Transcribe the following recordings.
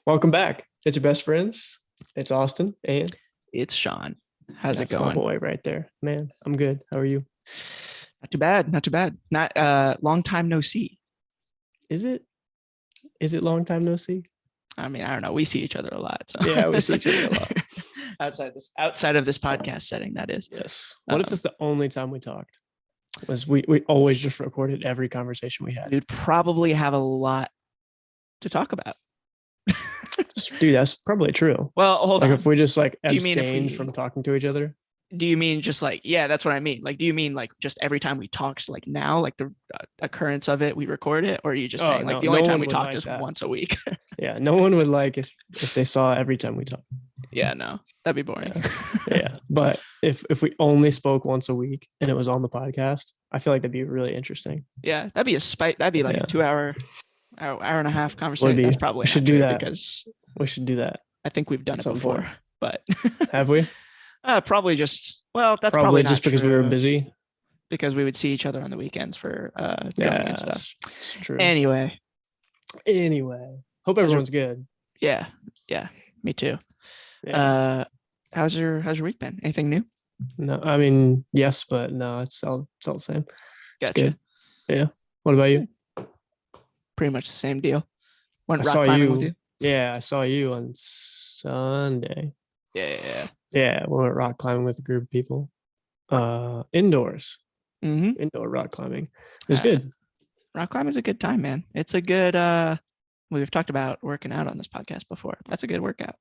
Welcome back. It's your best friends. It's Austin, and It's Sean. How's it that's my going? boy right there. Man, I'm good. How are you? Not too bad. Not too bad. Not long time no see. Is it? Is it long time no see? I mean, I don't know. We see each other a lot. So Yeah, we see each other a lot. outside of this podcast setting, that is. Yes. What if it's the only time we talked? Was we always just recorded every conversation we had? We'd probably have a lot to talk about. Dude, that's probably true. Well, hold Like on. if we just like Do you mean if abstained we- from talking to each other? Do you mean just like, yeah, that's what I mean. Like, do you mean like just every time we talked, like now, like the occurrence of it, we record it? Or are you just saying like the only time we talked is once a week? Yeah, no one would like if they saw every time we talked. Yeah, no, that'd be boring. Yeah. But if we only spoke once a week and it was on the podcast, I feel like that'd be really interesting. Yeah, that'd be like a 2 hour and a half conversation. That's probably we should do that because we should do that. I think we've done it before, point. but Have we? Probably just, well, that's probably not just because we were true, busy. because we would see each other on the weekends for filming and stuff. It's true. Anyway, hope everyone's good. Yeah, me too. Yeah. How's your week been? Anything new? No, I mean yes, but no, it's all the same. Gotcha. Good. Yeah. What about you? Pretty much the same deal. Went I rock saw climbing you. with you. Yeah, I saw you on Sunday. Yeah. Yeah, we went rock climbing with a group of people. Indoors. Mm-hmm. Indoor rock climbing. It was good. Rock climbing is a good time, man. It's a good we've talked about working out on this podcast before. That's a good workout.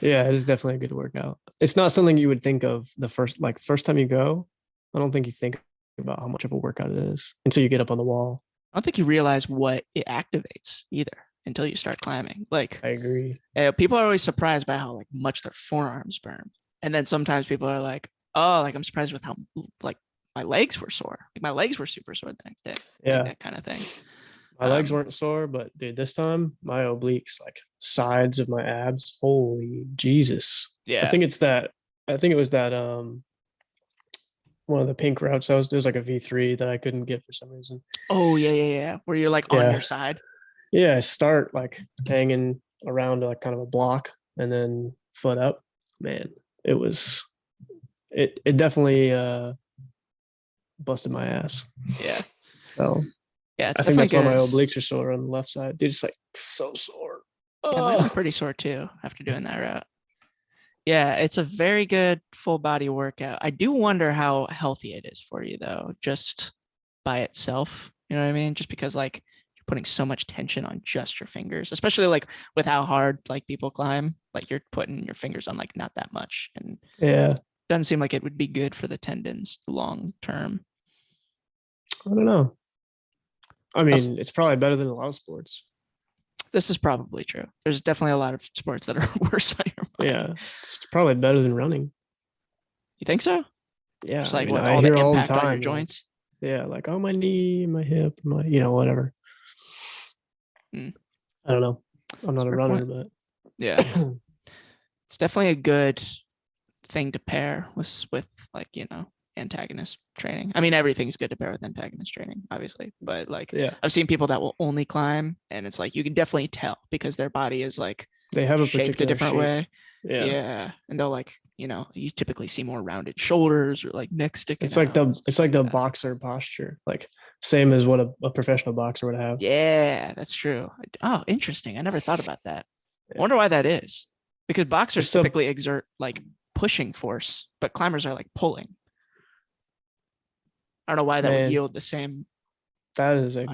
Yeah, it is definitely a good workout. It's not something you would think of the first time you go. I don't think you think about how much of a workout it is until you get up on the wall. I don't think you realize what it activates either until you start climbing. Like, I agree. People are always surprised by how like much their forearms burn, and then sometimes people are like, "Oh, like I'm surprised with how like my legs were sore. Like my legs were super sore the next day." Yeah, like that kind of thing. My legs weren't sore, but dude, this time my obliques, like sides of my abs, holy Jesus. Yeah, I think it was that one of the pink routes. There's like a V3 that I couldn't get for some reason. Oh yeah. Where you're like on your side. Yeah, I start like hanging around like kind of a block and then foot up. Man, it definitely busted my ass. Yeah. So yeah, I think that's why my obliques are sore on the left side. Dude, it's like so sore. Yeah, mine were pretty sore too after doing that route. Yeah, it's a very good full body workout. I do wonder how healthy it is for you though, just by itself. You know what I mean? Just because like you're putting so much tension on just your fingers, especially like with how hard like people climb, like you're putting your fingers on like not that much. And yeah, doesn't seem like it would be good for the tendons long term. I don't know. I mean, it's probably better than a lot of sports. This is probably true. There's definitely a lot of sports that are worse on your mind. Yeah, it's probably better than running. You think so? Yeah, just like I mean, all the impact all the time, on your joints. Yeah, like my knee, my hip, my whatever. I don't know. I'm not a runner, but yeah, it's definitely a good thing to pair with like antagonist training. I mean, everything's good to pair with antagonist training, obviously, but like I've seen people that will only climb, and it's like you can definitely tell because their body is like they have a shaped a different way. Yeah, and they'll like you typically see more rounded shoulders or like neck sticking. It's like the boxer posture, like same as what a professional boxer would have. Yeah, that's true. Oh, interesting. I never thought about that. I wonder why that is, because boxers typically exert like pushing force, but climbers are like pulling. I don't know why that would yield the same. That is a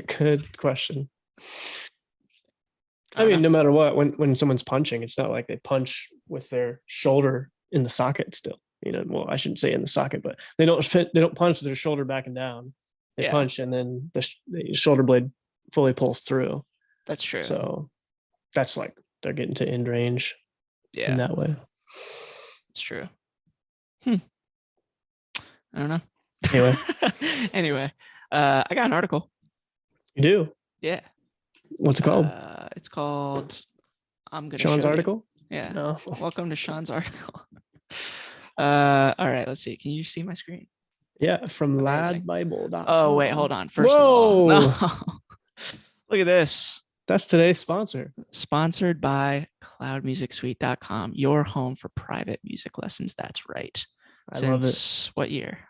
good question. I mean, no matter what, when someone's punching, it's not like they punch with their shoulder in the socket still. Well, I shouldn't say in the socket, but they don't punch with their shoulder back and down. They punch and then the shoulder blade fully pulls through. That's true. So that's like they're getting to end range in that way. It's true. I don't know. Anyway, I got an article. You do? Yeah. What's it called? It's called I'm gonna Sean's article? Yeah. No. Welcome to Sean's article. All right, let's see. Can you see my screen? Yeah, from ladbible.com. Oh, wait, hold on. First of all, no. Look at this. That's today's sponsor. Sponsored by cloudmusicsuite.com, your home for private music lessons. That's right. I love it. Since what year?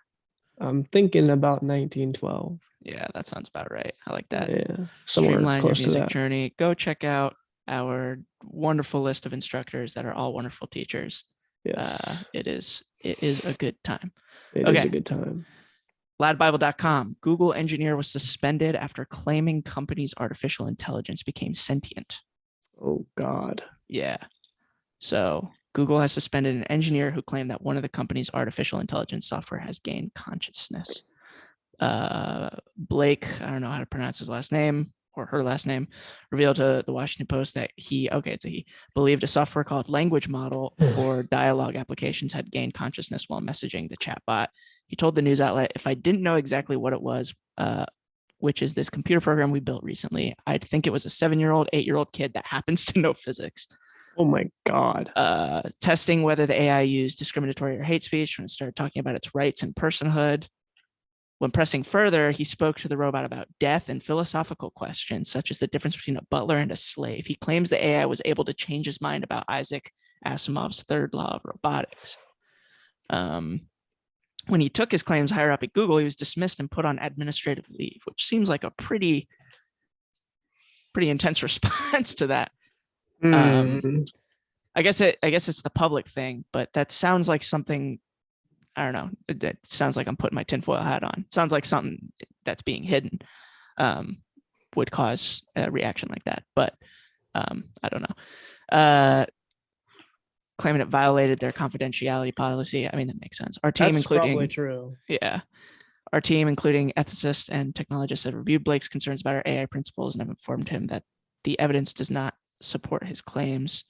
I'm thinking about 1912. Yeah, that sounds about right. I like that. Yeah, somewhere Streamline your close to music that. journey. Go check out our wonderful list of instructors that are all wonderful teachers. Yes, It is a good time. it is a good time. Ladbible.com. Google engineer was suspended after claiming company's artificial intelligence became sentient. Oh God. Yeah. So Google has suspended an engineer who claimed that one of the company's artificial intelligence software has gained consciousness. Blake, I don't know how to pronounce his last name or her last name, revealed to the Washington Post that he believed a software called Language Model for dialogue applications had gained consciousness while messaging the chatbot. He told the news outlet, "If I didn't know exactly what it was, which is this computer program we built recently, I'd think it was a 7-year-old, 8-year-old kid that happens to know physics." Oh my God. Testing whether the AI used discriminatory or hate speech when it started talking about its rights and personhood. When pressing further, he spoke to the robot about death and philosophical questions, such as the difference between a butler and a slave. He claims the AI was able to change his mind about Isaac Asimov's third law of robotics. When he took his claims higher up at Google, he was dismissed and put on administrative leave, which seems like a pretty intense response to that. I guess it's the public thing, but that sounds like something. I don't know. It sounds like I'm putting my tinfoil hat on. It sounds like something that's being hidden would cause a reaction like that. But I don't know. Claiming it violated their confidentiality policy. I mean, that makes sense. Our team, That's including probably true. Yeah. Our team, including ethicists and technologists, have reviewed Blake's concerns about our AI principles and have informed him that the evidence does not support his claims.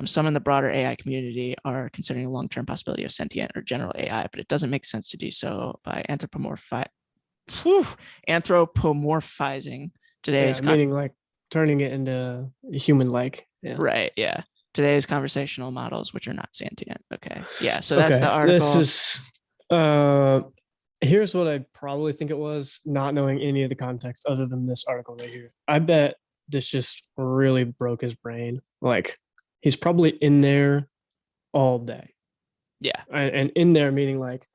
Some in the broader AI community are considering a long-term possibility of sentient or general AI, but it doesn't make sense to do so by anthropomorphizing today's meaning like turning it into human-like. Yeah. Right. Yeah. Today's conversational models, which are not sentient. Okay. Yeah. So that's the article. This is here's what I probably think it was, not knowing any of the context other than this article right here. I bet this just really broke his brain. Like, he's probably in there all day. Yeah. And in there meaning like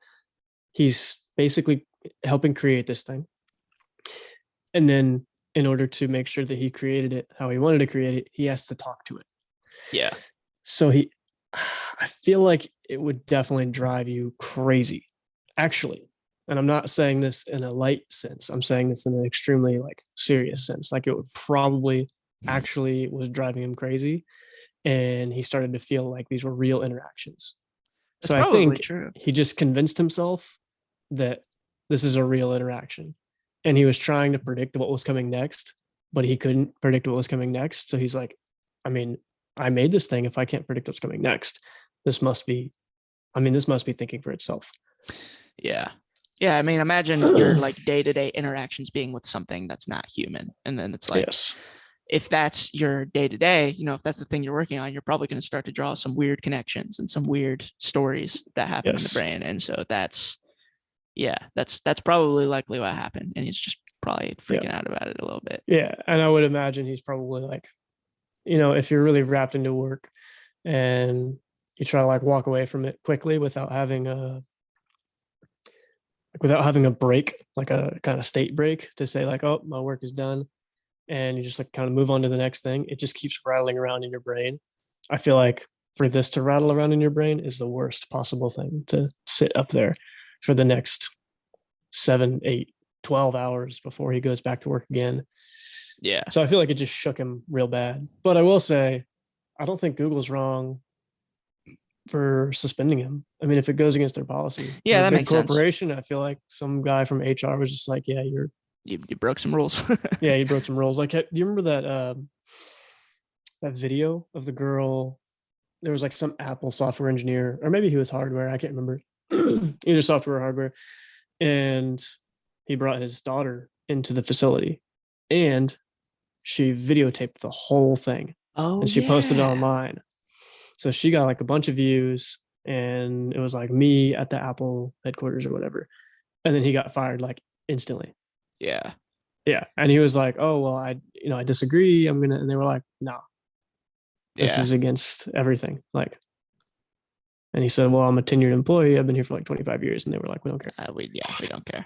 he's basically helping create this thing. And then in order to make sure that he created it how he wanted to create it, he has to talk to it. Yeah. So I feel like it would definitely drive you crazy, actually. And I'm not saying this in a light sense. I'm saying this in an extremely like serious sense. Like, it would probably actually was driving him crazy. And he started to feel like these were real interactions. So I think he just convinced himself that this is a real interaction. And he was trying to predict what was coming next, but he couldn't predict what was coming next. So he's like, I mean, I made this thing. If I can't predict what's coming next, this must be thinking for itself. Yeah. Yeah. I mean, imagine your like day-to-day interactions being with something that's not human. And then it's like, yes. If that's your day-to-day, if that's the thing you're working on, you're probably going to start to draw some weird connections and some weird stories that happen in the brain. And so that's probably likely what happened. And he's just probably freaking out about it a little bit. Yeah. And I would imagine he's probably like, if you're really wrapped into work and you try to like walk away from it quickly without having a break, like a kind of state break to say like, oh, my work is done. And you just like kind of move on to the next thing. It just keeps rattling around in your brain. I feel like for this to rattle around in your brain is the worst possible thing to sit up there for the next 7, 8, 12 hours before he goes back to work again. Yeah. So I feel like it just shook him real bad. But I will say, I don't think Google's wrong for suspending him. I mean, if it goes against their policy. Yeah, that makes sense. Corporation, I feel like some guy from HR was just like, yeah, you broke some rules. Yeah, you broke some rules. Like, do you remember that video of the girl? There was like some Apple software engineer, or maybe he was hardware. I can't remember. Either software or hardware. And he brought his daughter into the facility, and she videotaped the whole thing. Oh, and she posted it online. So she got like a bunch of views, and it was like me at the Apple headquarters or whatever. And then he got fired like instantly. Yeah. Yeah. And he was like, oh, well, I disagree. And they were like, no, this Yeah. is against everything. Like, and he said, well, I'm a tenured employee. I've been here for like 25 years. And they were like, we don't care. We don't care.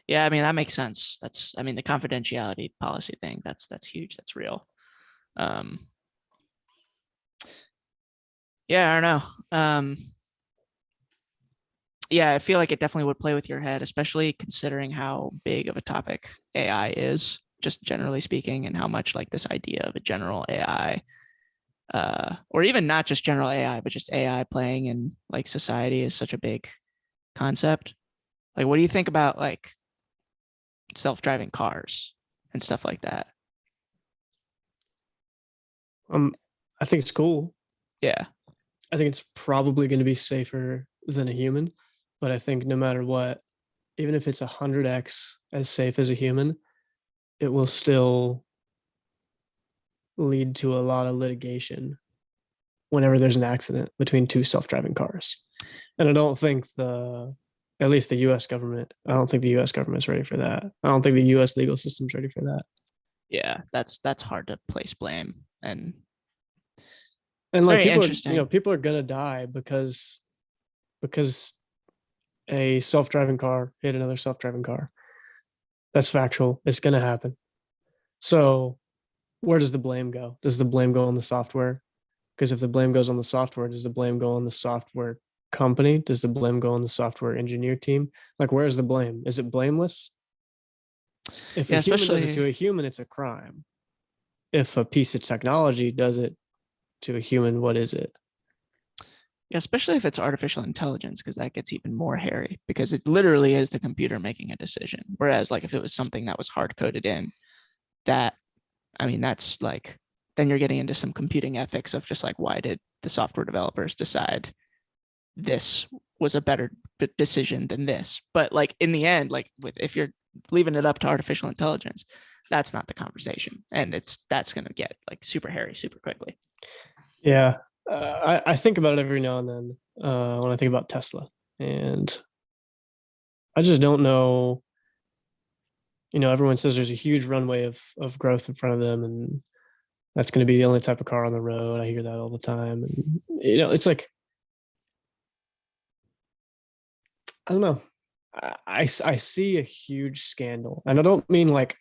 Yeah, I mean that makes sense. That's I mean the confidentiality policy thing. That's huge. That's real. Um, yeah, I don't know. Yeah, I feel like it definitely would play with your head, especially considering how big of a topic AI is, just generally speaking, and how much like this idea of a general AI, or even not just general AI, but just AI playing in like society is such a big concept. Like, what do you think about like self-driving cars and stuff like that? Um, I think it's cool. Yeah. I think it's probably going to be safer than a human, but I think no matter what, even if it's 100x as safe as a human, it will still lead to a lot of litigation whenever there's an accident between two self-driving cars. And I don't think at least the US government, I don't think the US government's ready for that. I don't think the US legal system's ready for that. Yeah, that's hard to place blame, and And it's like very interesting. people are gonna die because a self-driving car hit another self-driving car. That's factual. It's gonna happen. So where does the blame go? Does the blame go on the software? Because if the blame goes on the software, does the blame go on the software company? Does the blame go on the software engineer team? Like, where's the blame? Is it blameless? If a Yeah, human does it to especially a human, it's a crime. If a piece of technology does it to a human, what is it? yeah, especially if it's artificial intelligence, because that gets even more hairy because it literally is the computer making a decision. Whereas like if it was something that was hard coded in, that I mean that's like then you're getting into some computing ethics of just like why did the software developers decide this was a better decision than this? But like in the end, like with if you're leaving it up to artificial intelligence, that's not the conversation, and that's gonna get like super hairy super quickly. Yeah, I think about it every now and then when I think about Tesla, and I just don't know. Everyone says there's a huge runway of growth in front of them, and that's going to be the only type of car on the road. I hear that all the time, and it's like I don't know. I see a huge scandal, and I don't mean like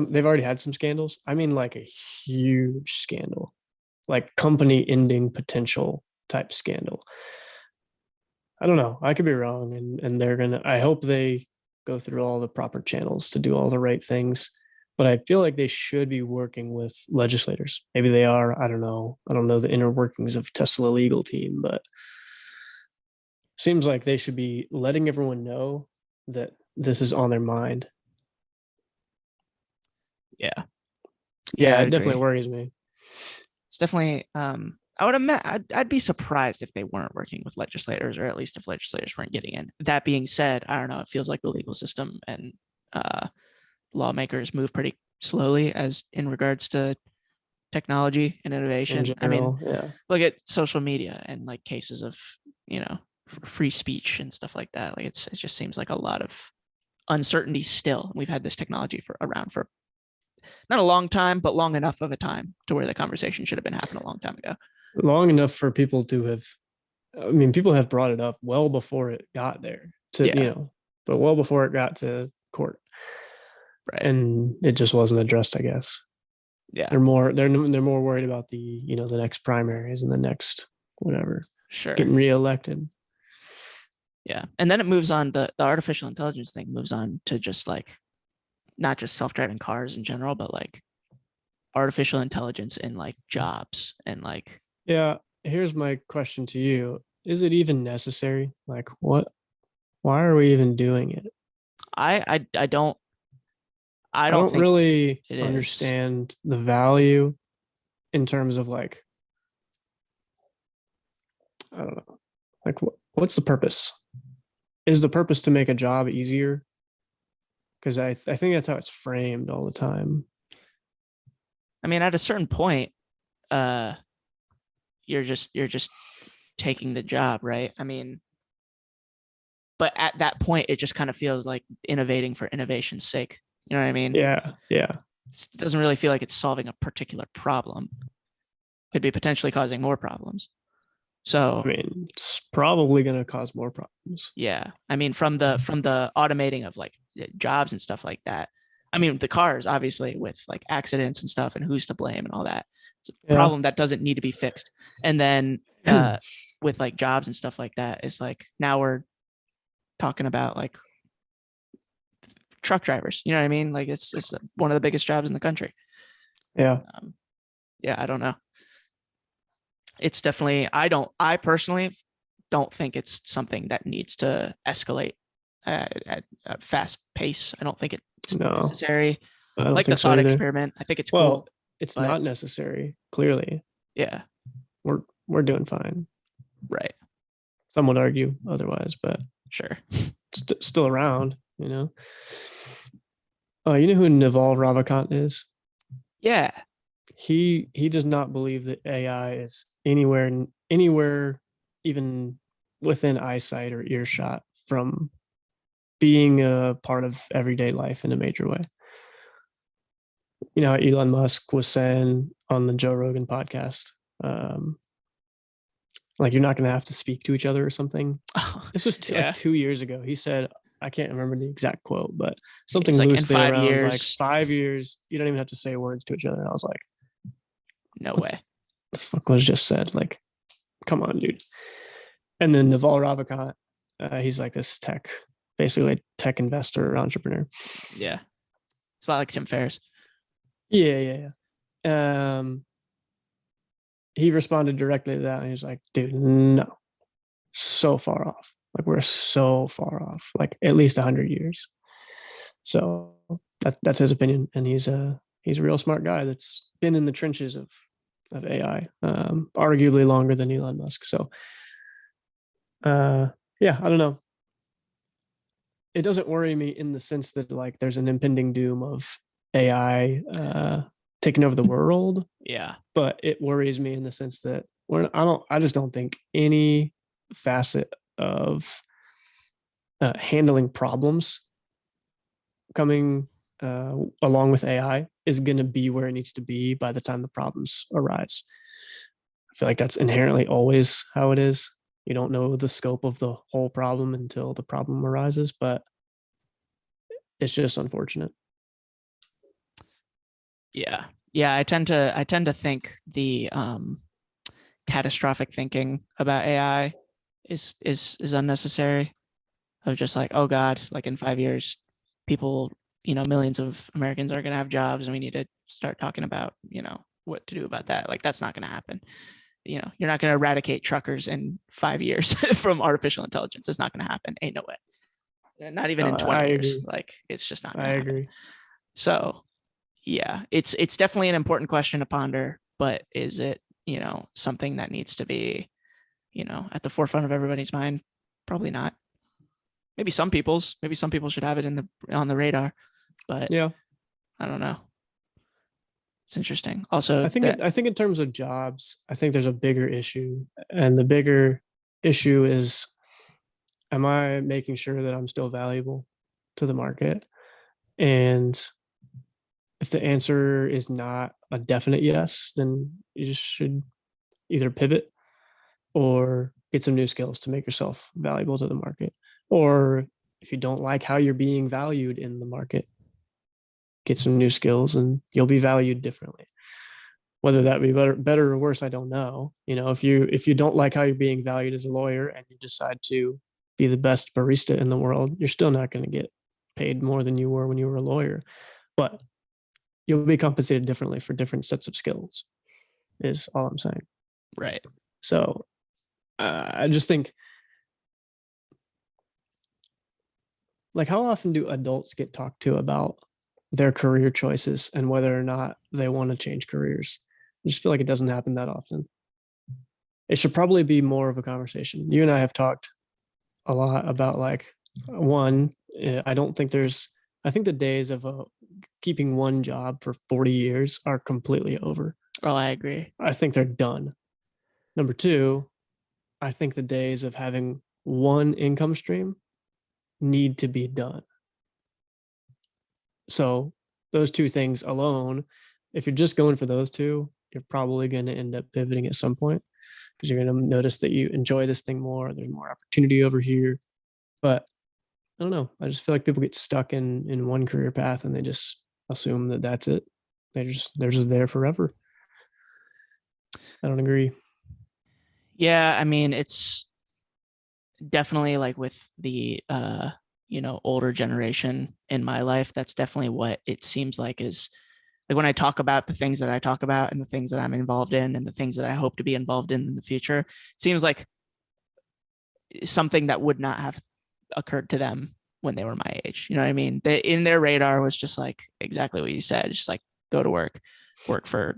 they've already had some scandals. I mean like a huge scandal, like company ending potential type scandal. I don't know. I could be wrong, and they're gonna. I hope they go through all the proper channels to do all the right things. But I feel like they should be working with legislators. Maybe they are. I don't know. I don't know the inner workings of Tesla legal team, but seems like they should be letting everyone know that this is on their mind. Yeah, yeah, Yeah, I'd it definitely agree. worries me. It's definitely I would imagine I'd be surprised if they weren't working with legislators, or at least if legislators weren't getting in. That being said, I don't know, it feels like the legal system and uh lawmakers move pretty slowly as in regards to technology and In innovation. I mean, general. Yeah. look at social media and like cases of, you know, free speech and stuff like that. Like it just seems like a lot of uncertainty still. We've had this technology for around for not a long time, but long enough of a time to where the conversation should have been happening a long time ago. Long enough for people to have, I mean, people have brought it up well before it got there Yeah, but well before it got to court, right. and it just wasn't addressed, I guess. Yeah, They're more worried about the next primaries and the next whatever sure. getting reelected. Yeah. And then it moves on, the artificial intelligence thing moves on to just like not just self-driving cars in general, but like artificial intelligence in like jobs and like Yeah, here's my question to you: is it even necessary? Like, what? Why are we even doing it? I I I don't don't think really it is. understand the value in terms of like, I don't know, like what's the purpose? Is the purpose to make a job easier? Because I think that's how it's framed all the time. I mean, at a certain point, uh you're just taking the job, right? I mean, but at that point, it just kind of feels like innovating for innovation's sake. You know what I mean? Yeah. It doesn't really feel like it's solving a particular problem. Could be potentially causing more problems. So I mean, it's probably going to cause more problems. yeah, I mean, from the automating of like jobs and stuff like that. I mean, the cars, obviously, with like accidents and stuff and who's to blame and all that. It's a problem that doesn't need to be fixed. And then with like jobs and stuff like that, it's like now we're talking about like truck drivers. You know what I mean? Like it's one of the biggest jobs in the country. Yeah. Yeah, I don't know. It's definitely, I personally don't think it's something that needs to escalate at a fast pace. I don't think it's necessary. I don't like think the thought so either. experiment. I think it's Well, cool. It's not necessary. Clearly, yeah, we're doing fine. Right. Some would argue otherwise, but sure, still around. You know. You know who Naval Ravikant is? Yeah. He does not believe that AI is anywhere even within eyesight or earshot from being a part of everyday life in a major way. You know, Elon Musk was saying on the Joe Rogan podcast, like you're not going to have to speak to each other or something. This was like 2 years ago. He said, I can't remember the exact quote, but something like loosely in 5 around years. like 5 years, you don't even have to say words to each other. And I was like, no way. The fuck was just said? Like, come on, dude. And then Naval Ravikant, he's like this basically tech investor or entrepreneur. Yeah. It's not like Tim Ferriss. Yeah. He responded directly to that and he's like, dude, no, so far off. Like we're so far off, like at least 100 years. So that's his opinion. And he's a real smart guy that's been in the trenches of AI, arguably longer than Elon Musk. So yeah, I don't know. It doesn't worry me in the sense that like there's an impending doom of AI taking over the world. Yeah. But it worries me in the sense that I just don't think any facet of handling problems coming along with AI is going to be where it needs to be by the time the problems arise. I feel like that's inherently always how it is. You don't know the scope of the whole problem until the problem arises, but it's just unfortunate. Yeah. I tend to think the catastrophic thinking about AI is unnecessary. Of just like, oh God, like in 5 years, people, millions of Americans are going to have jobs and we need to start talking about, what to do about that. Like that's not going to happen. You're not going to eradicate truckers in 5 years from artificial intelligence. It's not going to happen. Ain't no way. Not even in 20 years. Agree. Like it's just not going I to happen. agree. So yeah, it's definitely an important question to ponder, but is it, something that needs to be, at the forefront of everybody's mind? Probably not. Maybe some people should have it on the radar, but yeah, I don't know. It's interesting. Also, I think in terms of jobs, I think there's a bigger issue, and the bigger issue is, am I making sure that I'm still valuable to the market? And if the answer is not a definite yes, then you just should either pivot or get some new skills to make yourself valuable to the market. Or if you don't like how you're being valued in the market, get some new skills and you'll be valued differently. Whether that be better or worse, I don't know. If you don't like how you're being valued as a lawyer and you decide to be the best barista in the world, you're still not going to get paid more than you were when you were a lawyer. But you'll be compensated differently for different sets of skills, is all I'm saying. Right. So I just think, like, how often do adults get talked to about their career choices and whether or not they want to change careers? I just feel like it doesn't happen that often. It should probably be more of a conversation. You and I have talked a lot about like one. I think the days of keeping one job for 40 years are completely over. Oh, I agree. I think they're done. Number two, I think the days of having one income stream need to be done. So those two things alone, if you're just going for those two, you're probably going to end up pivoting at some point because you're going to notice that you enjoy this thing more. There's more opportunity over here. But I don't know. I just feel like people get stuck in one career path and they just assume that that's it. They're just there forever. I don't agree. Yeah, I mean, it's definitely like with the older generation in my life, that's definitely what it seems like is like when I talk about the things that I talk about and the things that I'm involved in and the things that I hope to be involved in the future, it seems like something that would not have occurred to them when they were my age. You know what I mean? They, in their radar was just like exactly what you said, just like go to work for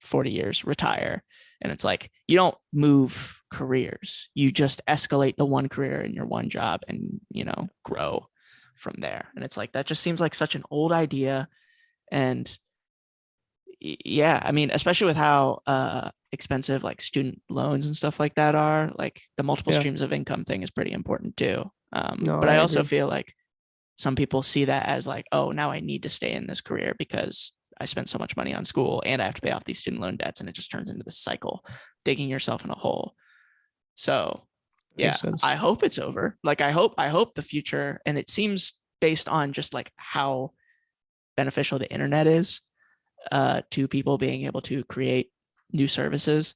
40 years, retire. And it's like, you don't move careers. You just escalate the one career in your one job and, grow from there. And it's like, that just seems like such an old idea. And yeah, I mean, especially with how expensive like student loans and stuff like that are, like the multiple streams of income thing is pretty important too. No, But I also agree. feel like some people see that as like, oh, now I need to stay in this career because I spent so much money on school and I have to pay off these student loan debts. And it just turns into this cycle, digging yourself in a hole. So yeah, I hope it's over. Like I hope the future, and it seems based on just like how beneficial the internet is to people being able to create new services.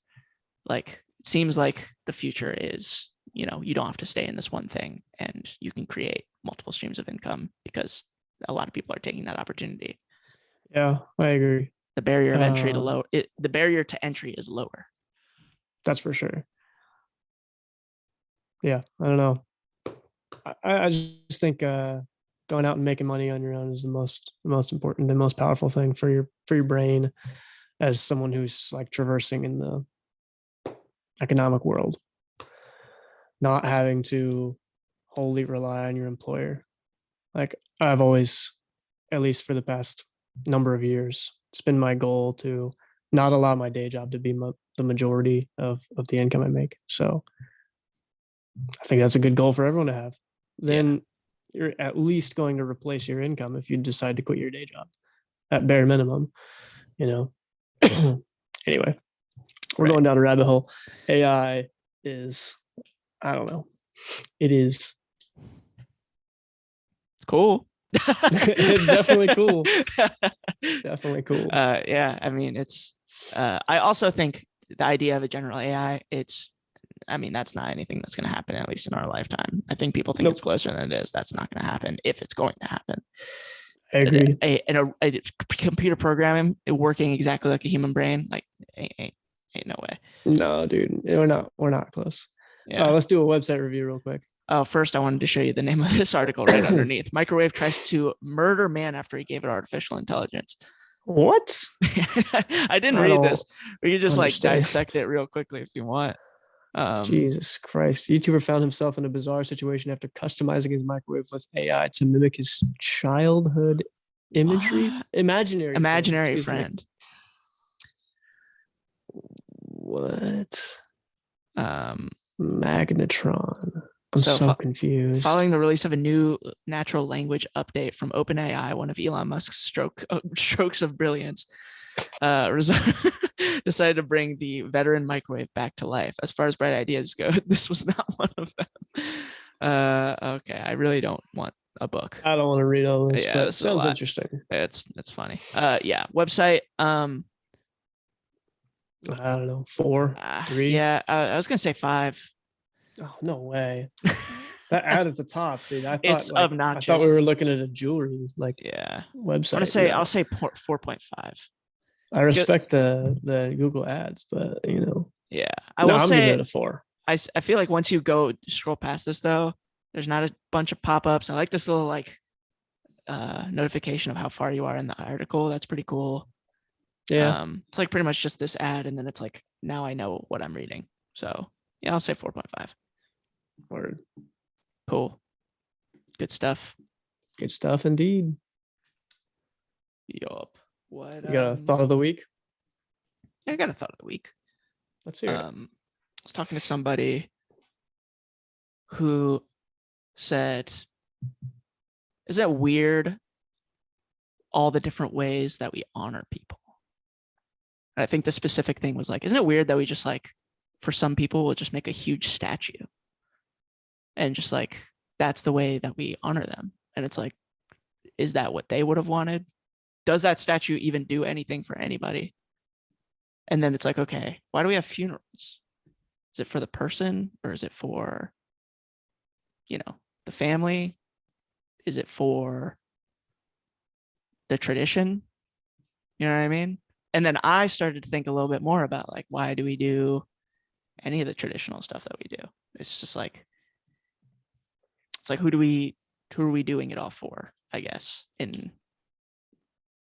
Like it seems like the future is, you don't have to stay in this one thing and you can create multiple streams of income because a lot of people are taking that opportunity. Yeah, I agree. The barrier of entry to low, the barrier to entry is lower. That's for sure. Yeah, I don't know. I just think going out and making money on your own is the most important, the most powerful thing for your brain as someone who's like traversing in the economic world. Not having to wholly rely on your employer. Like I've always, at least for the past number of years, it's been my goal to not allow my day job to be the majority of the income I make. So I think that's a good goal for everyone to have. Then you're at least going to replace your income if you decide to quit your day job at bare minimum, Anyway, we're going down a rabbit hole. AI is, I don't know. It is cool. It's definitely cool. Definitely cool. Yeah, I mean, it's. I also think the idea of a general AI, that's not anything that's going to happen, at least in our lifetime. I think people think it's closer than it is. That's not going to happen if it's going to happen. I agree. A computer programming working exactly like a human brain, like ain't no way. No, dude, we're not close. Yeah. Let's do a website review real quick. First, I wanted to show you the name of this article right underneath. Microwave tries to murder man after he gave it artificial intelligence. What? I didn't read this. We could just like dissect it real quickly if you want. Jesus Christ. YouTuber found himself in a bizarre situation after customizing his microwave with AI to mimic his childhood imagery. Imaginary friend. What? Magnetron. I'm so confused. Following the release of a new natural language update from OpenAI, one of Elon Musk's strokes of brilliance, decided to bring the veteran microwave back to life. As far as bright ideas go, this was not one of them. Okay, I really don't want a book. I don't want to read all this, but it sounds interesting. It's funny. Yeah, website. I don't know, 4, 3. Yeah, I was gonna say 5. Oh, no way. That ad at the top, dude. I thought it's obnoxious. I thought we were looking at a jewelry website. I'll say 4.5. I respect the Google ads, but Yeah, I'm giving it a 4. I feel like once you go scroll past this though, there's not a bunch of pop-ups. I like this little like notification of how far you are in the article. That's pretty cool. Yeah. It's like pretty much just this ad, and then it's like now I know what I'm reading. So yeah, I'll say 4.5. Word. Cool. Good stuff. Good stuff indeed. Yup. What you got a thought of the week? I got a thought of the week. Let's hear it. I was talking to somebody who said Isn't it weird all the different ways that we honor people? And I think the specific thing was like, isn't it weird that we just like, for some people, we'll just make a huge statue and just like, that's the way that we honor them. And it's like, is that what they would have wanted? Does that statue even do anything for anybody? And then it's like, okay, why do we have funerals? Is it for the person or is it for, the family? Is it for the tradition? You know what I mean? And then I started to think a little bit more about like, why do we do any of the traditional stuff that we do? It's just like, it's like, who are we doing it all for? I guess in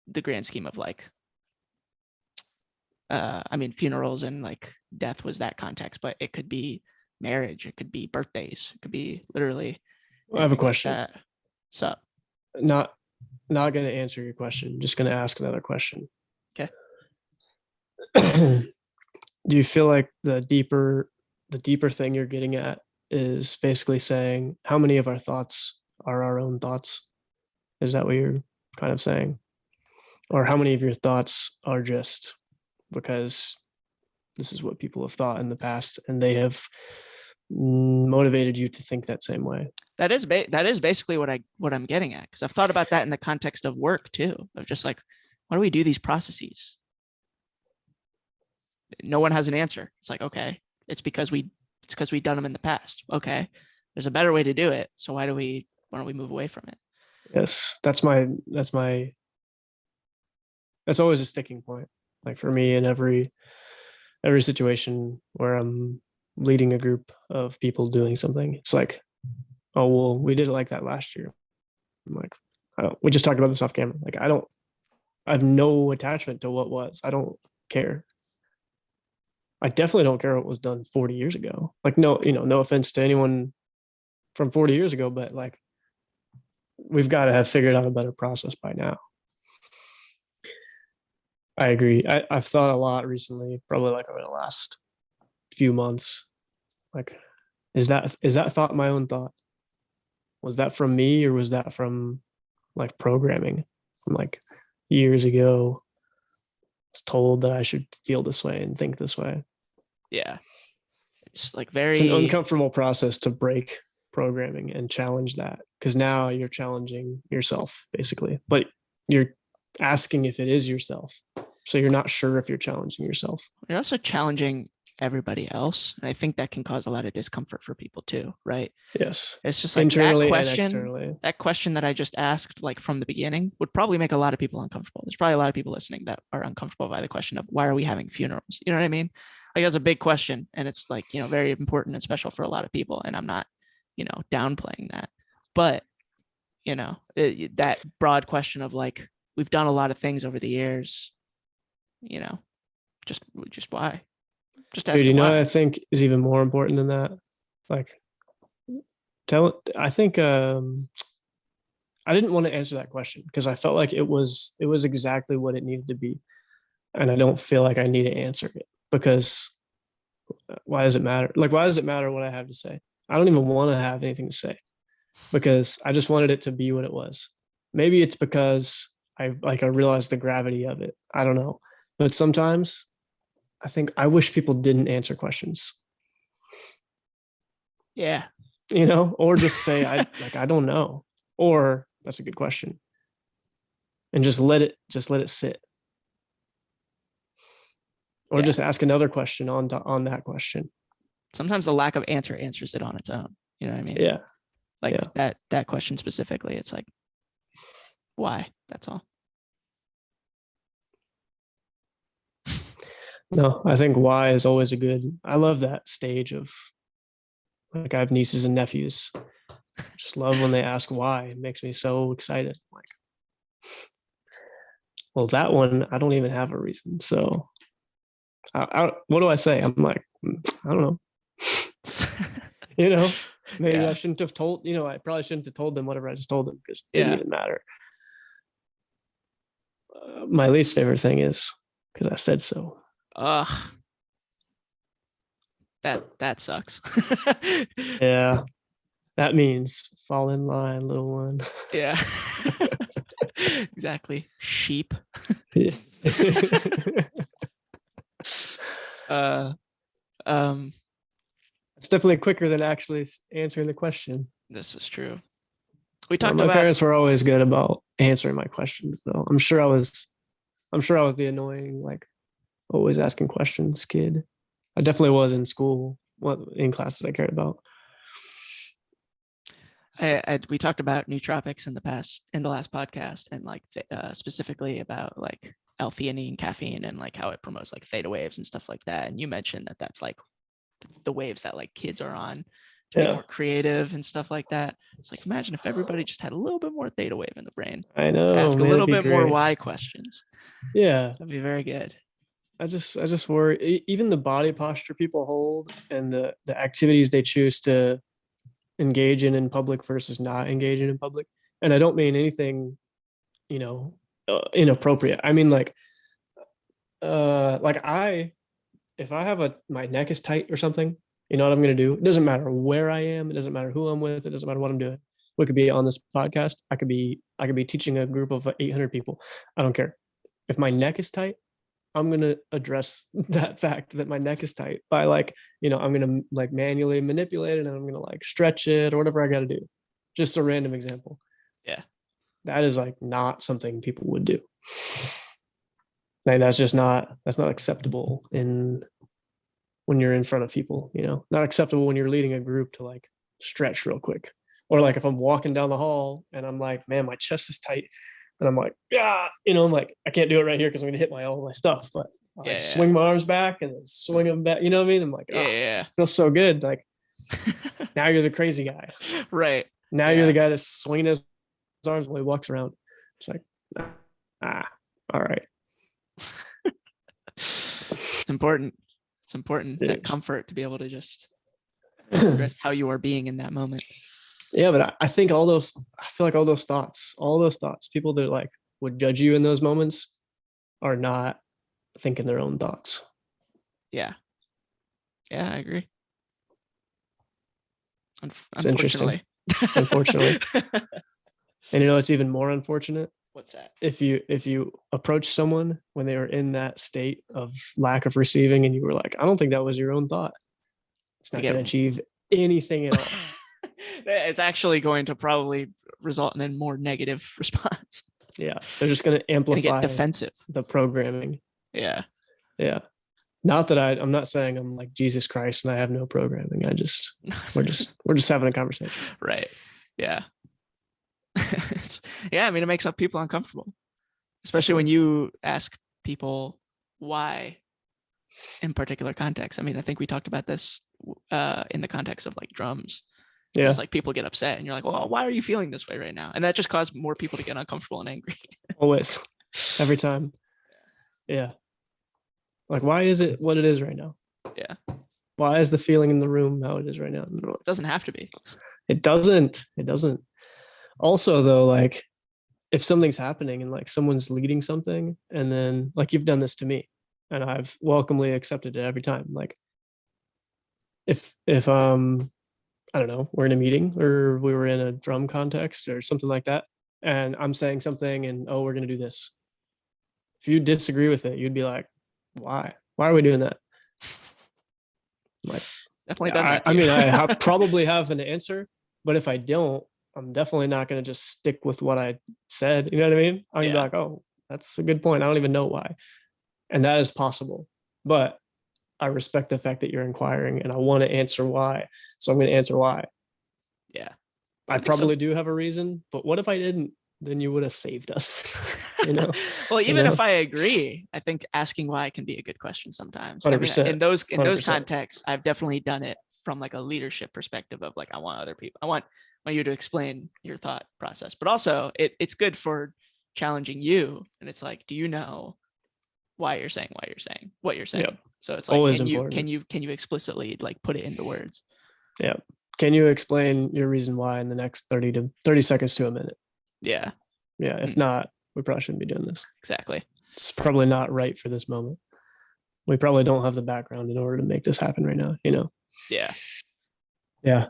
the grand scheme of like, I mean, funerals and like death was that context, but it could be marriage, it could be birthdays, it could be literally. I have a question. Like that. So, not going to answer your question. Just going to ask another question. Okay. Do you feel like the deeper thing you're getting at is basically saying how many of our thoughts are our own thoughts? Is that what you're kind of saying? Or how many of your thoughts are just because this is what people have thought in the past and they have motivated you to think that same way? That is basically what I'm getting at, because I've thought about that in the context of work too, of just like, why do we do these processes? No one has an answer. It's like, okay, it's because we've done them in the past. Okay, there's a better way to do it. So why don't we move away from it? Yes, that's always a sticking point. Like for me, in every situation where I'm leading a group of people doing something, it's like, oh well, we did it like that last year. I'm like, we just talked about this off camera. Like I have no attachment to what was. I don't care. I definitely don't care what was done 40 years ago. Like no offense to anyone from 40 years ago, but like we've got to have figured out a better process by now. I agree. I've thought a lot recently, probably like over the last few months. Like, is that thought my own thought? Was that from me or was that from like programming from like years ago? I was told that I should feel this way and think this way. Yeah. It's like it's an uncomfortable process to break programming and challenge that, because now you're challenging yourself basically, but you're asking if it is yourself. So you're not sure if you're challenging yourself. You're also challenging everybody else. And I think that can cause a lot of discomfort for people too, right? Yes. It's just like internally that question, and externally. That question that I just asked, like from the beginning, would probably make a lot of people uncomfortable. There's probably a lot of people listening that are uncomfortable by the question of why are we having funerals? You know what I mean? Like that's a big question. And it's like, very important and special for a lot of people. And I'm not, downplaying that. But, that broad question of like, we've done a lot of things over the years, just why? Just ask. Dude, what I think is even more important than that? Like, I think I didn't want to answer that question because I felt like it was exactly what it needed to be. And I don't feel like I need to answer it because why does it matter? Like, why does it matter what I have to say? I don't even want to have anything to say because I just wanted it to be what it was. Maybe it's because I realized the gravity of it. I don't know. But sometimes I think I wish people didn't answer questions. Yeah. Or just say, I don't know. Or that's a good question. And just let it sit. Or just ask another question on that question. Sometimes the lack of answer answers it on its own. You know what I mean? Yeah. Like that question specifically, it's like, why? That's all. No, I think why is always I love that stage of like I have nieces and nephews. Just love when they ask why. It makes me so excited. Like, well, that one, I don't even have a reason. So what do I say? I'm like, I don't know. Maybe I shouldn't have told, I probably shouldn't have told them whatever I just told them because it didn't even matter. My least favorite thing is because I said so. That sucks. Yeah. That means fall in line, little one. Yeah. Exactly. Sheep. uh um It's definitely quicker than actually answering the question. this is true. We talked My about parents were always good about answering my questions, though. I'm sure I was the annoying, like always asking questions kid. I definitely was in school, what in classes I cared about. we talked about nootropics in the last podcast, and like specifically about like L-theanine, caffeine, and like how it promotes like theta waves and stuff like that. And you mentioned that that's like the waves that like kids are on to be Yeah, more creative and stuff like that. It's like, imagine if everybody just had a little bit more theta wave in the brain, I know, ask a man. It'd little be bit more great. why questions. Yeah, That'd be very good. I just worry. Even the body posture people hold and the activities they choose to engage in public versus not engaging in public. And I don't mean anything, inappropriate. I mean like if I have my neck is tight or something, you know what I'm gonna do? It doesn't matter where I am, it doesn't matter who I'm with, it doesn't matter what I'm doing. We could be on this podcast. I could be teaching a group of 800 people. I don't care. If my neck is tight, I'm gonna address that fact that my neck is tight by I'm gonna like manually manipulate it and I'm gonna like stretch it or whatever I gotta do. Just a random example. Yeah. That is like not something people would do. Like that's not acceptable in when you're in front of people, not acceptable when you're leading a group to like stretch real quick. Or like if I'm walking down the hall and I'm like, man, my chest is tight. And I'm like, yeah, I'm like, I can't do it right here because I'm gonna hit all my stuff. But I like swing my arms back and then swing them back. You know what I mean? I'm like, it feels so good. Like now you're the crazy guy. Right. Now you're the guy that's swinging his arms while he walks around. It's like, all right. It's important. It's important that comfort to be able to just express how you are being in that moment. Yeah, but I think I feel like all those thoughts, people that like would judge you in those moments are not thinking their own thoughts. Yeah. Yeah, I agree. It's interesting. Unfortunately. And it's even more unfortunate. What's that? If you approach someone when they were in that state of lack of receiving and you were like, I don't think that was your own thought. It's not going to achieve anything at all. It's actually going to probably result in a more negative response. Yeah. They're just going to amplify get defensive. The programming. Yeah. Yeah. Not that I'm not saying I'm like Jesus Christ and I have no programming. We're just having a conversation. Right. Yeah. Yeah. I mean, it makes people uncomfortable, especially when you ask people why in particular context. I mean, I think we talked about this in the context of like drums. Yeah. It's like people get upset and you're like, well, why are you feeling this way right now? And that just caused more people to get uncomfortable and angry. Always. Every time. Yeah. Like, why is it what it is right now? Yeah. Why is the feeling in the room how it is right now? It doesn't have to be. It doesn't. Also, though, like if something's happening and like someone's leading something and then like you've done this to me and I've welcomely accepted it every time. Like if I don't know, we're in a meeting or we were in a drum context or something like that, and I'm saying something and we're gonna do this. If you disagree with it, you'd be like, why are we doing that? Like, definitely done that. I mean, I probably have an answer, but if I don't, I'm definitely not going to just stick with what I said. You know what I mean? I'm going to be like, oh, that's a good point. I don't even know why. And that is possible. But I respect the fact that you're inquiring and I want to answer why. So I'm going to answer why. Yeah. I probably do have a reason, but what if I didn't? Then you would have saved us. Well, even if I agree, I think asking why can be a good question sometimes. 100%, I mean, in those contexts, I've definitely done it from like a leadership perspective of like, I want you to explain your thought process, but also it's good for challenging you. And it's like, do you know why you're saying what you're saying? Yep. So it's like, always can you explicitly like put it into words? Yeah. Can you explain your reason why in the next 30 seconds to a minute? Yeah. Yeah. If not, we probably shouldn't be doing this. Exactly. It's probably not right for this moment. We probably don't have the background in order to make this happen right now, Yeah. Yeah.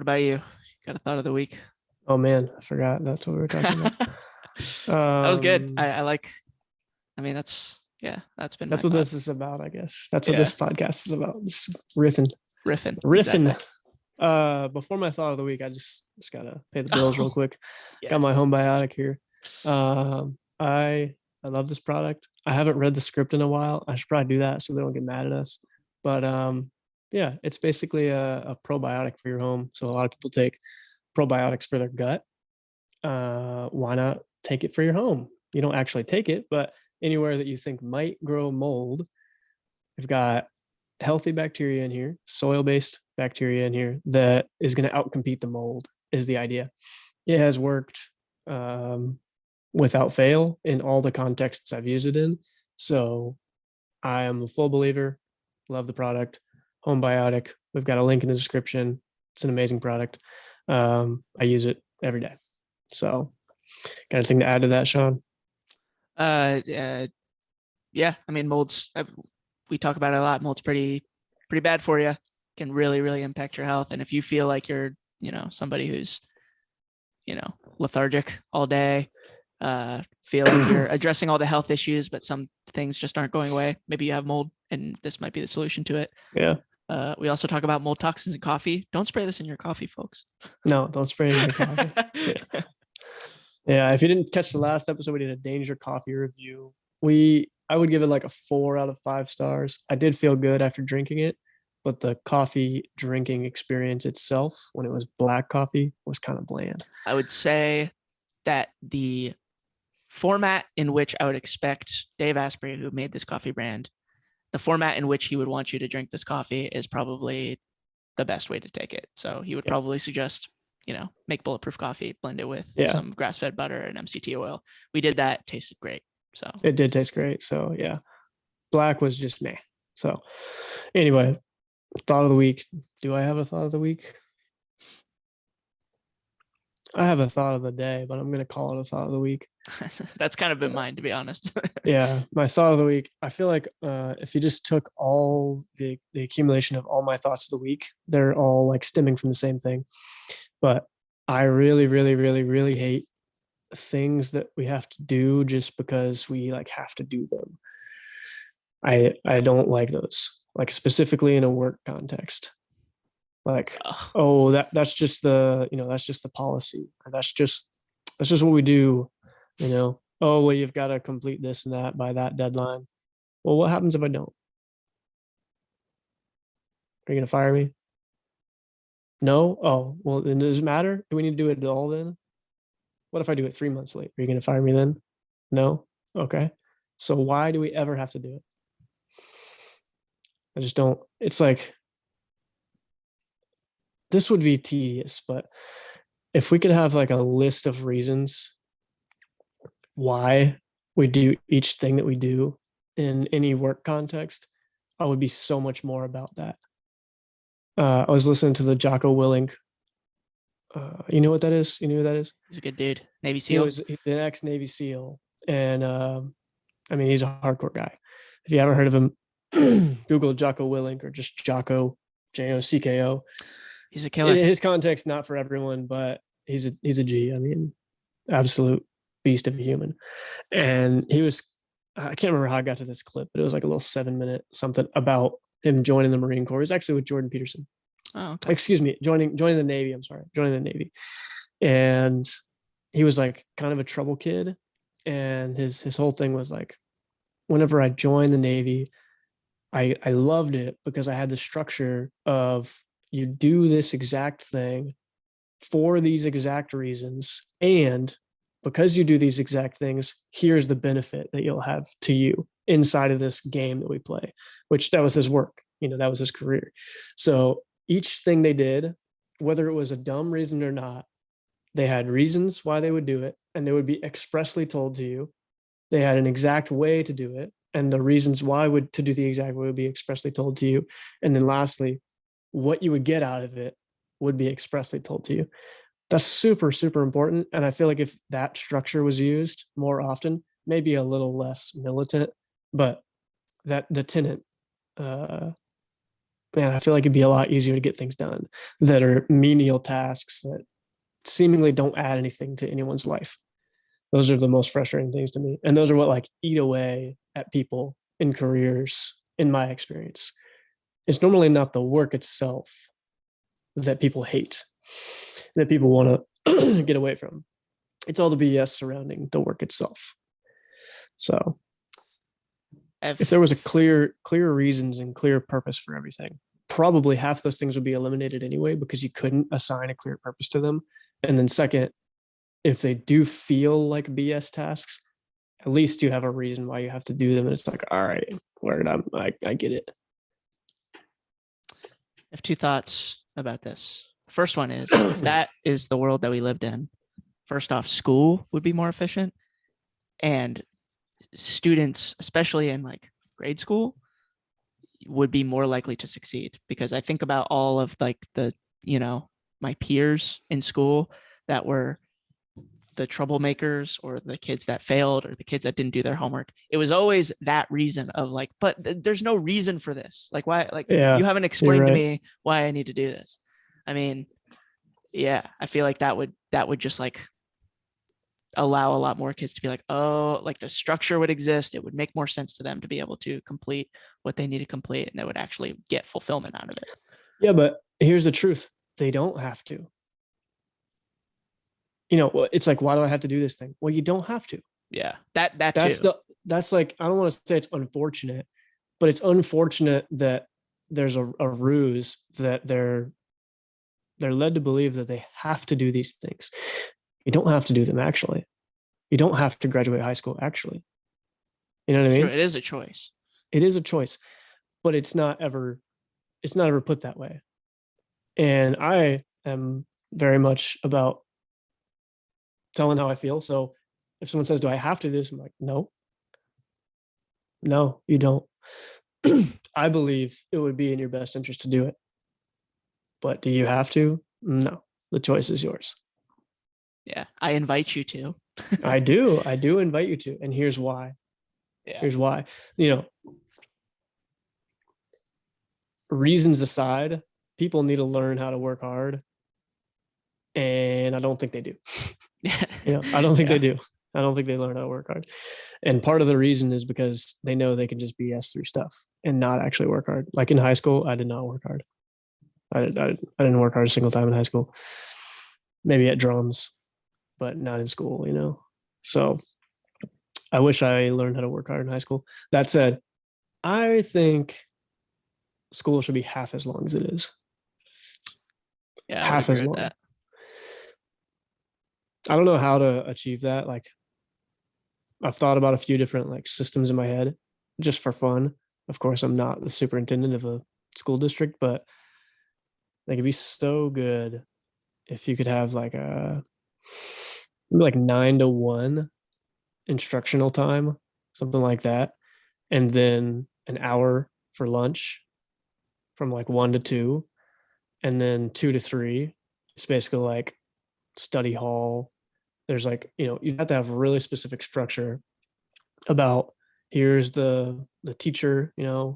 What about you? Got a thought of the week? Oh man, I forgot. That's what we were talking about. That was good. Um, I like. I mean, that's been my that's what thought. this is about, I guess. That's what Yeah, this podcast is about. Just riffing, riffing. riffing. Exactly. Before my thought of the week, I just gotta pay the bills real Oh, quick. Got my yes. HomeBiotic here. I love this product. I haven't read the script in a while. I should probably do that so they don't get mad at us. But yeah, it's basically a probiotic for your home. So a lot of people take probiotics for their gut. Why not take it for your home? You don't actually take it, but anywhere that you think might grow mold, we've got healthy bacteria in here, soil-based bacteria in here that is going to outcompete the mold, is the idea. It has worked without fail in all the contexts I've used it in. So I am a full believer. Love the product. HomeBiotic. We've got a link in the description. It's an amazing product. I use it every day. So, got anything to add to that, Sean? Uh, uh, yeah. I mean, molds. We talk about it a lot. Mold's pretty bad for you. Can really, really impact your health. And if you feel like you're, somebody who's, lethargic all day, feel like you're addressing all the health issues, but some things just aren't going away. Maybe you have mold, and this might be the solution to it. Yeah. We also talk about mold toxins in coffee. Don't spray this in your coffee, folks. No, don't spray it in your coffee. Yeah. Yeah, if you didn't catch the last episode, we did a danger coffee review. I would give it like a 4 out of 5 stars. I did feel good after drinking it, but the coffee drinking experience itself, when it was black coffee, was kind of bland. I would say that the format in which I would expect Dave Asprey, who made this coffee brand, the format in which he would want you to drink this coffee is probably the best way to take it. So he would probably suggest, make bulletproof coffee, blend it with some grass-fed butter and MCT oil. We did that, tasted great. So it did taste great. So yeah, black was just meh. So anyway, thought of the week. Do I have a thought of the week? I have a thought of the day, but I'm going to call it a thought of the week. That's kind of been mine, to be honest. Yeah, my thought of the week. I feel like if you just took all the accumulation of all my thoughts of the week, they're all like stemming from the same thing. But I really, really, really, really hate things that we have to do just because we like have to do them. I don't like those, like specifically in a work context. Like, oh, that's just the that's just the policy. That's just what we do. Oh well, you've got to complete this and that by that deadline. Well, what happens if I don't? Are you gonna fire me? No. Oh well, then does it matter? Do we need to do it at all then? What if I do it 3 months late? Are you gonna fire me then? No. Okay. So why do we ever have to do it? I just don't. It's like this would be tedious, but if we could have like a list of reasons why we do each thing that we do in any work context, I would be so much more about that. I was listening to the Jocko Willink. You know what that is? You know who that is? He's a good dude. Navy SEAL. He's an ex-Navy SEAL. And I mean, he's a hardcore guy. If you haven't heard of him, Google Jocko Willink or just Jocko, Jocko. He's a killer. His context, not for everyone, but he's a G. I mean, absolute beast of a human. And he was, I can't remember how I got to this clip, but it was like a little 7-minute something about him joining the Marine Corps. He was actually with Jordan Peterson. Oh, okay. Excuse me, joining the Navy. I'm sorry, joining the Navy. And he was like kind of a trouble kid. And his whole thing was like, whenever I joined the Navy, I loved it because I had the structure of you do this exact thing for these exact reasons. And because you do these exact things, here's the benefit that you'll have to you inside of this game that we play, which that was his work. That was his career. So each thing they did, whether it was a dumb reason or not, they had reasons why they would do it, and they would be expressly told to you. They had an exact way to do it, and the reasons why to do the exact way would be expressly told to you. And then lastly, what you would get out of it would be expressly told to you. That's super, super important. And I feel like if that structure was used more often, maybe a little less militant, but that the tenant man, I feel like it'd be a lot easier to get things done that are menial tasks that seemingly don't add anything to anyone's life. Those are the most frustrating things to me. And those are what like eat away at people in careers, in my experience. It's normally not the work itself that people hate, that people want to get away from. It's all the BS surrounding the work itself. So if there was a clear reasons and clear purpose for everything, probably half those things would be eliminated anyway because you couldn't assign a clear purpose to them. And then second, if they do feel like BS tasks, at least you have a reason why you have to do them. And it's like, all right, word, I get it. I have two thoughts about this. First one is, if that is the world that we lived in, first off, school would be more efficient, and students, especially in like grade school, would be more likely to succeed, because I think about all of like the, my peers in school that were the troublemakers or the kids that failed or the kids that didn't do their homework. It was always that reason of like, but there's no reason for this. Like, why? Like, you haven't explained to me why I need to do this. I mean, yeah, I feel like that would just like allow a lot more kids to be like, oh, like the structure would exist. It would make more sense to them to be able to complete what they need to complete, and they would actually get fulfillment out of it. Yeah, but here's the truth. They don't have to. It's like, why do I have to do this thing? Well, you don't have to. Yeah, that's like, I don't want to say it's unfortunate, but it's unfortunate that there's a ruse that they're led to believe that they have to do these things. You don't have to do them, actually. You don't have to graduate high school, actually. You know what I mean? It is a choice. It is a choice, but it's not ever put that way. And I am very much about telling how I feel. So if someone says, do I have to do this? I'm like, no, you don't. I believe it would be in your best interest to do it. But do you have to? No, the choice is yours. Yeah, I invite you to. I do invite you to. And here's why. Here's why. Reasons aside, people need to learn how to work hard. And I don't think they do. I don't think they do. I don't think they learn how to work hard. And part of the reason is because they know they can just BS through stuff and not actually work hard. Like in high school, I did not work hard. I didn't work hard a single time in high school. Maybe at drums, but not in school, So I wish I learned how to work hard in high school. That said, I think school should be half as long as it is. Yeah, half as long. That. I don't know how to achieve that. Like, I've thought about a few different like systems in my head just for fun. Of course, I'm not the superintendent of a school district, but they could be so good if you could have like like 9 to 1 instructional time, something like that, and then an hour for lunch from like 1 to 2, and then 2 to 3. It's basically like study hall. There's like, you have to have a really specific structure about here's the teacher,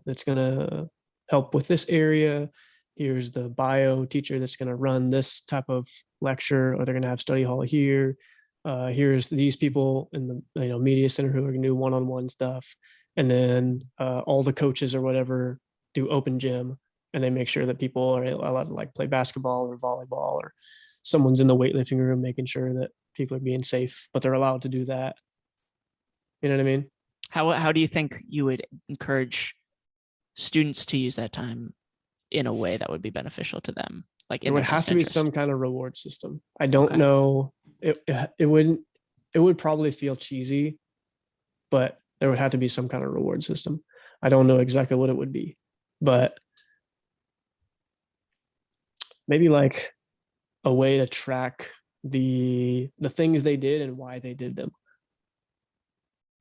that's going to help with this area. Here's the bio teacher that's going to run this type of lecture, or they're going to have study hall here. Here's these people in the media center who are going to do one-on-one stuff. And then all the coaches or whatever do open gym, and they make sure that people are allowed to like play basketball or volleyball, or someone's in the weightlifting room making sure that people are being safe, but they're allowed to do that. You know what I mean? How do you think you would encourage students to use that time in a way that would be beneficial to them? Like, it would have to be some kind of reward system. I don't know. It would probably feel cheesy, but there would have to be some kind of reward system. I don't know exactly what it would be, but maybe like a way to track the things they did and why they did them.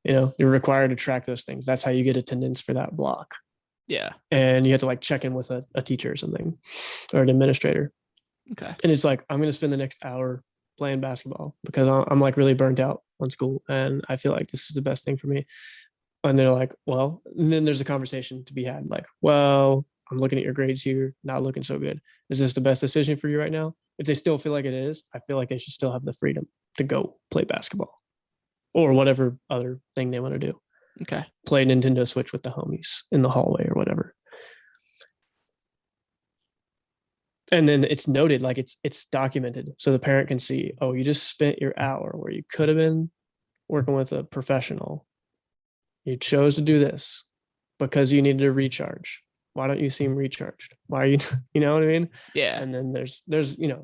You're required to track those things. That's how you get attendance for that block. Yeah. And you have to like check in with a teacher or something, or an administrator. Okay. And it's like, I'm going to spend the next hour playing basketball because I'm like really burnt out on school, and I feel like this is the best thing for me. And they're like, well, and then there's a conversation to be had like, well, I'm looking at your grades here, not looking so good. Is this the best decision for you right now? If they still feel like it is, I feel like they should still have the freedom to go play basketball or whatever other thing they want to do. Okay. Play Nintendo Switch with the homies in the hallway or whatever. And then it's noted, like it's documented, so the parent can see, oh, you just spent your hour where you could have been working with a professional. You chose to do this because you needed to recharge. Why don't you seem recharged? Why are you, you know what I mean? Yeah. And then there's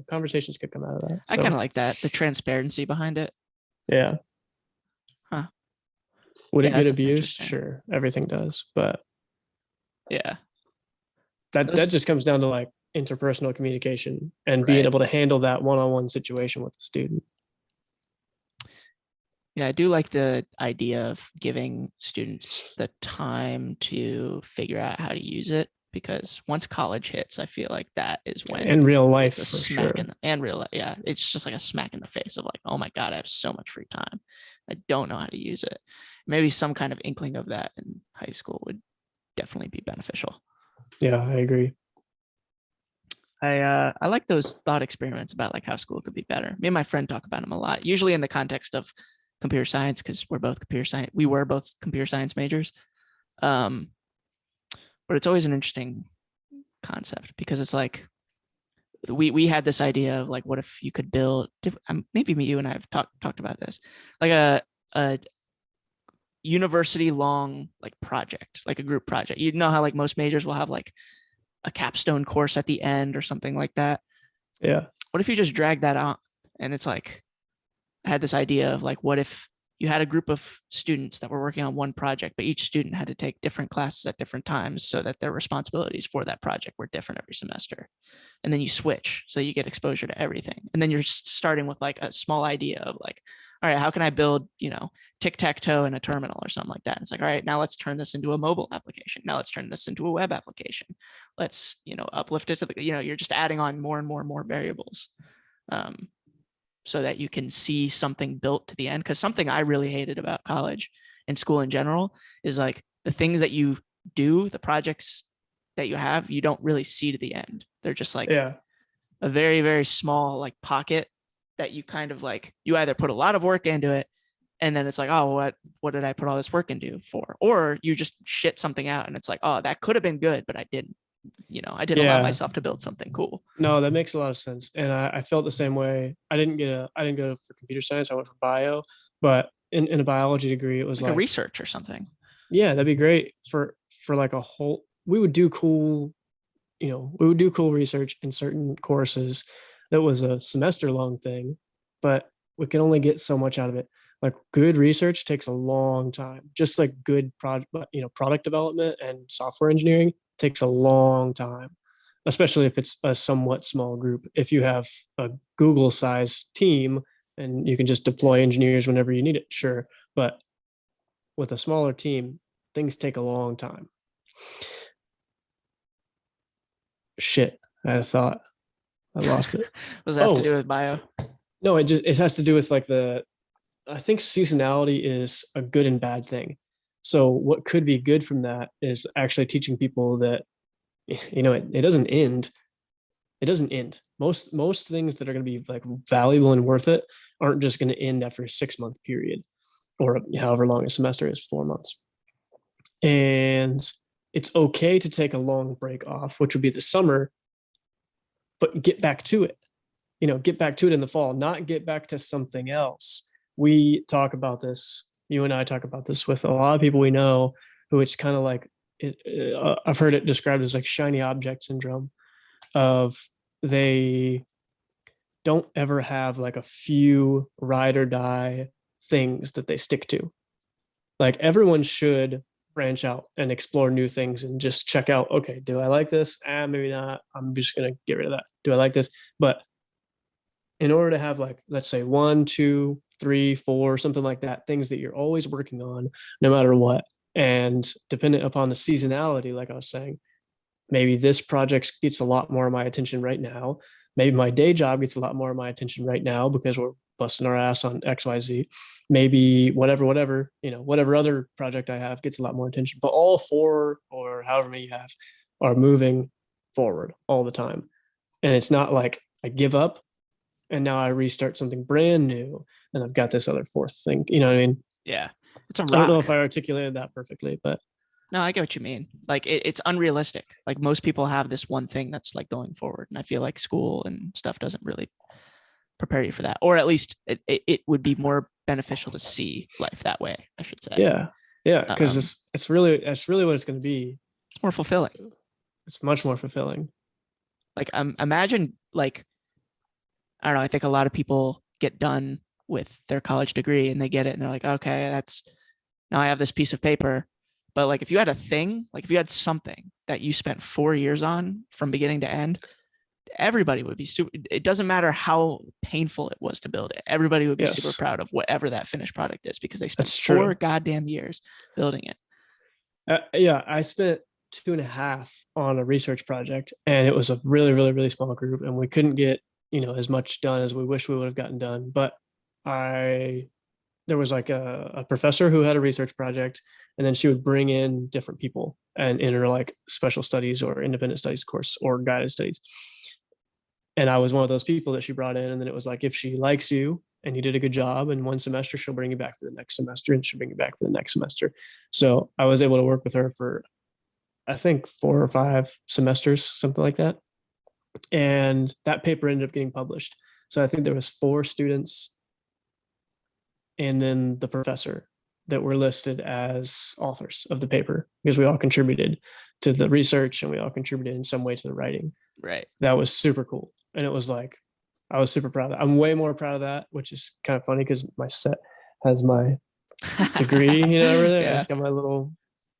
conversations could come out of that. I kind of like that, the transparency behind it. Yeah. Huh. Would Yeah, it get that's abused? interesting. Sure, everything does, but Yeah. that just comes down to like interpersonal communication and being Right. able to handle that one-on-one situation with the student. Yeah, I do like the idea of giving students the time to figure out how to use it, because once college hits, I feel like that is when In real life, it's a for smack sure. in the, and real life. Yeah, it's just like a smack in the face of like, oh my God, I have so much free time. I don't know how to use it. Maybe some kind of inkling of that in high school would definitely be beneficial. Yeah, I agree. I like those thought experiments about like how school could be better. Me and my friend talk about them a lot, usually in the context of computer science, because we're both computer science. We were both computer science majors. But it's always an interesting concept because it's like we had this idea of like, what if you could build maybe you and I have talked about this, like a university long like project, like a group project. You know how like most majors will have like a capstone course at the end or something like that. Yeah. What if you just drag that out? And it's like, I had this idea of like, what if you had a group of students that were working on one project, but each student had to take different classes at different times so that their responsibilities for that project were different every semester. And then you switch so you get exposure to everything. And then you're starting with like a small idea of like, all right, how can I build, tic-tac-toe in a terminal or something like that? And it's like, all right, now let's turn this into a mobile application. Now let's turn this into a web application. Let's, uplift it to the, you're just adding on more and more and more variables. So that you can see something built to the end. Because something I really hated about college and school in general is like the things that you do, the projects that you have, you don't really see to the end. They're just like Yeah. a very, very small like pocket that you kind of like, you either put a lot of work into it and then it's like, oh, what did I put all this work into for? Or you just shit something out and it's like, oh, that could have been good, but I didn't. I didn't allow myself to build something cool. No, that makes a lot of sense. And I felt the same way. I didn't go for computer science. I went for bio, but in a biology degree, it was like a research or something. Yeah, that'd be great for like a whole, we would do cool research in certain courses that was a semester long thing, but we can only get so much out of it. Like good research takes a long time, just like good product development and software engineering takes a long time, especially if it's a somewhat small group. If you have a Google sized team and you can just deploy engineers whenever you need it, sure. But with a smaller team, things take a long time. Shit, I had a thought. I lost it. What does that have to do with bio? No, it has to do with like I think seasonality is a good and bad thing. So what could be good from that is actually teaching people that, it doesn't end. It doesn't end. Most things that are going to be like valuable and worth it aren't just going to end after a 6-month period or however long a semester is, 4 months. And it's okay to take a long break off, which would be the summer, but get back to it. Get back to it in the fall, not get back to something else. We talk about this, you and I talk about this with a lot of people we know, who it's kind of like, I've heard it described as like shiny object syndrome, of they don't ever have like a few ride or die things that they stick to. Like everyone should branch out and explore new things and just check out, okay, do I like this? Maybe not. I'm just going to get rid of that. Do I like this? But in order to have like, let's say 1, 2, 3, 4, something like that, things that you're always working on, no matter what. And dependent upon the seasonality, like I was saying, maybe this project gets a lot more of my attention right now. Maybe my day job gets a lot more of my attention right now because we're busting our ass on XYZ. Maybe whatever, whatever other project I have gets a lot more attention. But all 4 or however many you have, are moving forward all the time. And it's not like I give up and now I restart something brand new and I've got this other fourth thing. You know what I mean? Yeah. It's a rock. I don't know if I articulated that perfectly, but no, I get what you mean. Like it's unrealistic. Like most people have this one thing that's like going forward. And I feel like school and stuff doesn't really prepare you for that. Or at least it would be more beneficial to see life that way, I should say. Yeah. Yeah. Because it's really what it's going to be. It's more fulfilling. It's much more fulfilling. Like imagine like, I don't know, I think a lot of people get done with their college degree and they get it and they're like, okay, that's now I have this piece of paper. But like if you had a thing, like if you had something that you spent 4 years on from beginning to end, everybody would be super. It doesn't matter how painful it was to build it. Everybody would be super proud of whatever that finished product is because they spent 4 goddamn years building it. Yeah, I spent 2.5 on a research project, and it was a really, really, really small group, and we couldn't get as much done as we wish we would have gotten done. But there was like a professor who had a research project, and then she would bring in different people and in her like special studies or independent studies course or guided studies. And I was one of those people that she brought in. And then it was like, if she likes you and you did a good job in one semester, she'll bring you back for the next semester and she'll bring you back for the next semester. So I was able to work with her for, I think, 4 or 5 semesters, something like that. And that paper ended up getting published. So I think there was 4 students and then the professor that were listed as authors of the paper because we all contributed to the research and we all contributed in some way to the writing. Right. That was super cool. And it was like, I was super proud of that. I'm way more proud of that, which is kind of funny because my set has my degree, over there. Yeah. It's got my little,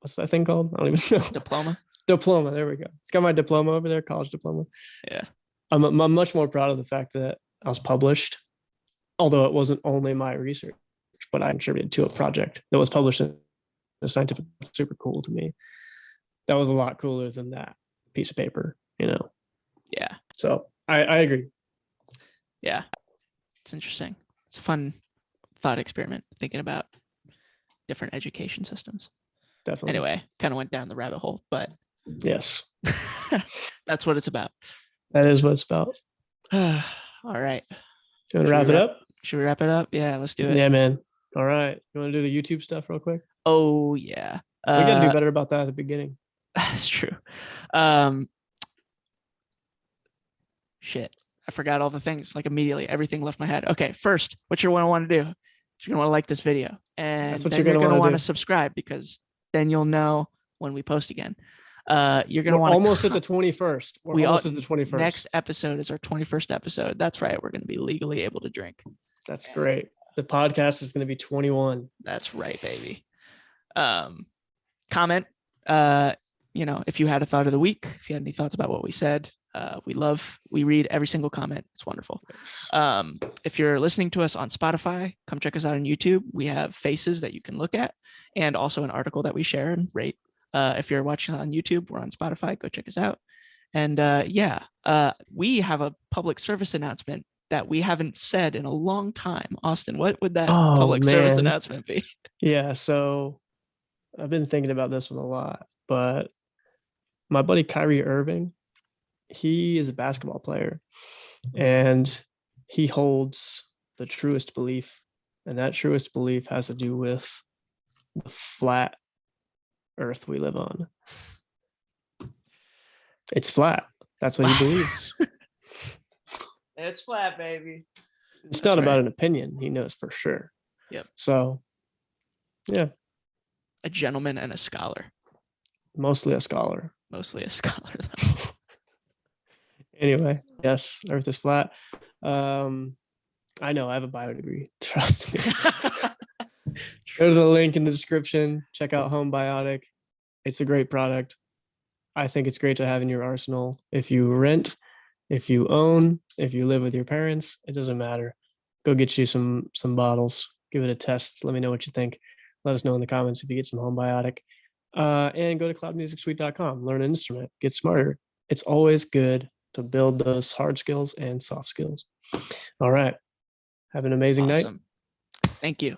what's that thing called? I don't even know. Diploma. There we go. It's got my diploma over there, college diploma. Yeah. I'm much more proud of the fact that I was published, although it wasn't only my research, but I contributed to a project that was published in a scientific. Super cool to me. That was a lot cooler than that piece of paper, Yeah. So I agree. Yeah. It's interesting. It's a fun thought experiment thinking about different education systems. Definitely. Anyway, kind of went down the rabbit hole, but yes, that's what it's about. That is what it's about. All right. You want to wrap it up? Should we wrap it up? Yeah, let's do it. Yeah, man. All right. You want to do the YouTube stuff real quick? Oh, yeah. We got to do better about that at the beginning. That's true. Shit. I forgot all the things like immediately. Everything left my head. Okay. First, what you're going to want to do is you're going to want to like this video. And that's what you're going to want to subscribe because then you'll know when we post again. You're going to want almost at the 21st. We're almost at the 21st. Next episode is our 21st episode. That's right. We're going to be legally able to drink. That's great. The podcast is going to be 21. That's right, baby. Comment, if you had a thought of the week, if you had any thoughts about what we said, we read every single comment. It's wonderful. If you're listening to us on Spotify, come check us out on YouTube. We have faces that you can look at and also an article that we share and rate. If you're watching on YouTube, we're on Spotify. Go check us out. And we have a public service announcement that we haven't said in a long time. Austin, what would that public service announcement be? Yeah, so I've been thinking about this one a lot, but my buddy Kyrie Irving, he is a basketball player and he holds the truest belief, and that truest belief has to do with the flat earth we live on. It's flat. That's what he believes. It's flat, baby. It's not about an opinion. He knows for sure. Yep. So, yeah. A gentleman and a scholar. Mostly a scholar. Anyway, yes, Earth is flat. I know, I have a bio degree. Trust me. There's a link in the description. Check out HomeBiotic. It's a great product. I think it's great to have in your arsenal. If you rent, if you own, if you live with your parents, it doesn't matter. Go get you some bottles. Give it a test. Let me know what you think. Let us know in the comments if you get some HomeBiotic. And go to cloudmusicsuite.com. Learn an instrument. Get smarter. It's always good to build those hard skills and soft skills. All right. Have an amazing night. Thank you.